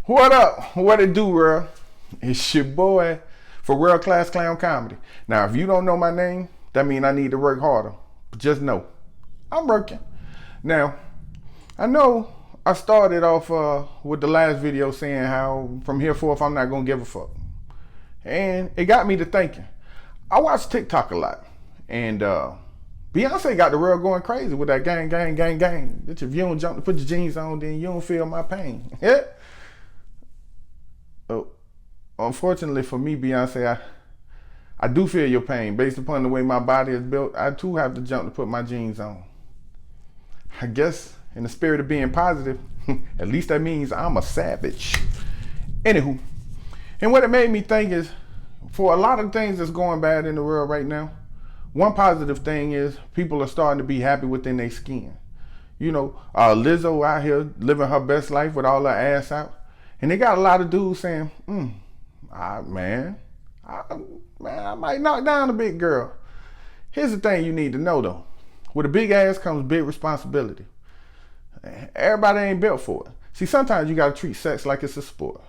What up? What it do, world? It's your boy for World Class Clown Comedy. Now, if you don't know my name, that means I need to work harder. But just know, I'm working. Now, I know I started off with the last video saying how from here forth I'm not gonna give a fuck. And it got me to thinking. I watch TikTok a lot. And Beyonce got the world going crazy with that gang. Bitch, if you don't jump to put your jeans on, then you don't feel my pain. Yeah. Oh, unfortunately for me, Beyonce, I do feel your pain. Based upon the way my body is built, I too have to jump to put my jeans on. I guess in the spirit of being positive, at least that means I'm a savage. Anywho, and what it made me think is, for a lot of things that's going bad in the world right now, one positive thing is people are starting to be happy within their skin. You know, Lizzo out here living her best life with all her ass out. And they got a lot of dudes saying, I might knock down a big girl. Here's the thing you need to know though. With a big ass comes big responsibility. Everybody ain't built for it. See, sometimes you gotta treat sex like it's a sport.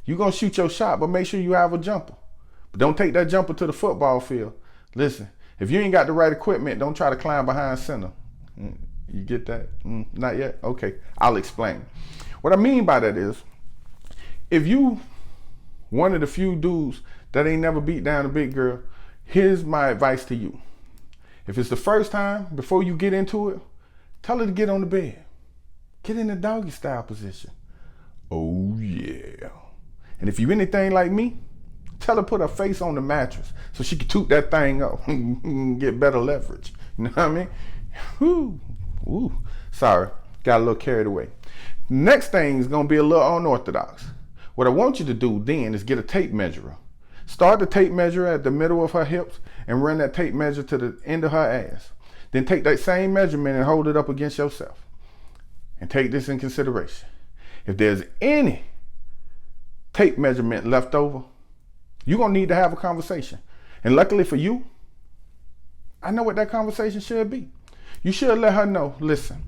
You gonna shoot your shot, but make sure you have a jumper. But don't take that jumper to the football field. Listen, if you ain't got the right equipment, don't try to climb behind center. You get that? Not yet? Okay, I'll explain. What I mean by that is, if you one of the few dudes that ain't never beat down a big girl, here's my advice to you. If it's the first time, before you get into it, tell her to get on the bed. Get in the doggy style position. Oh yeah. And if you anything like me, tell her put her face on the mattress so she can toot that thing up and get better leverage. You know what I mean? Ooh. Sorry, got a little carried away. Next thing is gonna be a little unorthodox. What I want you to do then is get a tape measure. Start the tape measure at the middle of her hips and run that tape measure to the end of her ass. Then take that same measurement and hold it up against yourself. And take this in consideration. If there's any tape measurement left over, you're gonna need to have a conversation. And luckily for you, I know what that conversation should be. You should let her know, listen,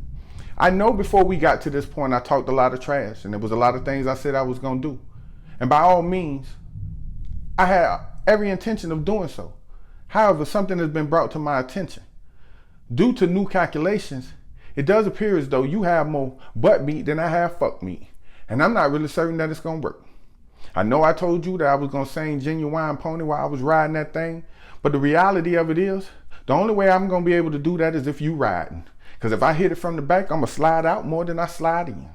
I know before we got to this point, I talked a lot of trash and there was a lot of things I said I was gonna do. And by all means, I had every intention of doing so. However, something has been brought to my attention. Due to new calculations, it does appear as though you have more butt meat than I have fuck meat. And I'm not really certain that it's gonna work. I know I told you that I was gonna sing Genuine Pony while I was riding that thing, but the reality of it is, the only way I'm gonna be able to do that is if you riding. Because if I hit it from the back, I'm gonna slide out more than I slide in.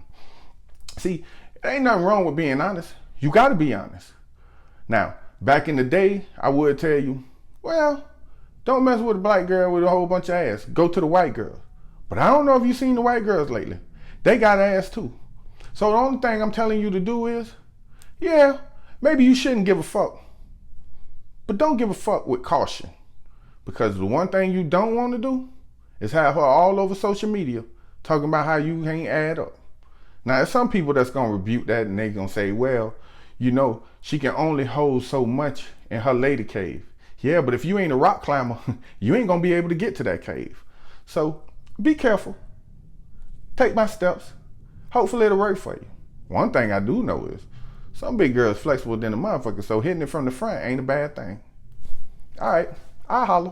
See, there ain't nothing wrong with being honest. You gotta be honest. Now, back in the day, I would tell you, well, don't mess with a black girl with a whole bunch of ass. Go to the white girls. But I don't know if you've seen the white girls lately. They got ass too. So the only thing I'm telling you to do is, yeah, maybe you shouldn't give a fuck. But don't give a fuck with caution. Because the one thing you don't want to do is have her all over social media talking about how you ain't add up. Now, there's some people that's going to rebuke that and they going to say, well, you know, she can only hold so much in her lady cave. Yeah, but if you ain't a rock climber, you ain't going to be able to get to that cave. So be careful. Take my steps. Hopefully it'll work for you. One thing I do know is some big girls flexible than a motherfucker, so hitting it from the front ain't a bad thing. All right, I'll holler.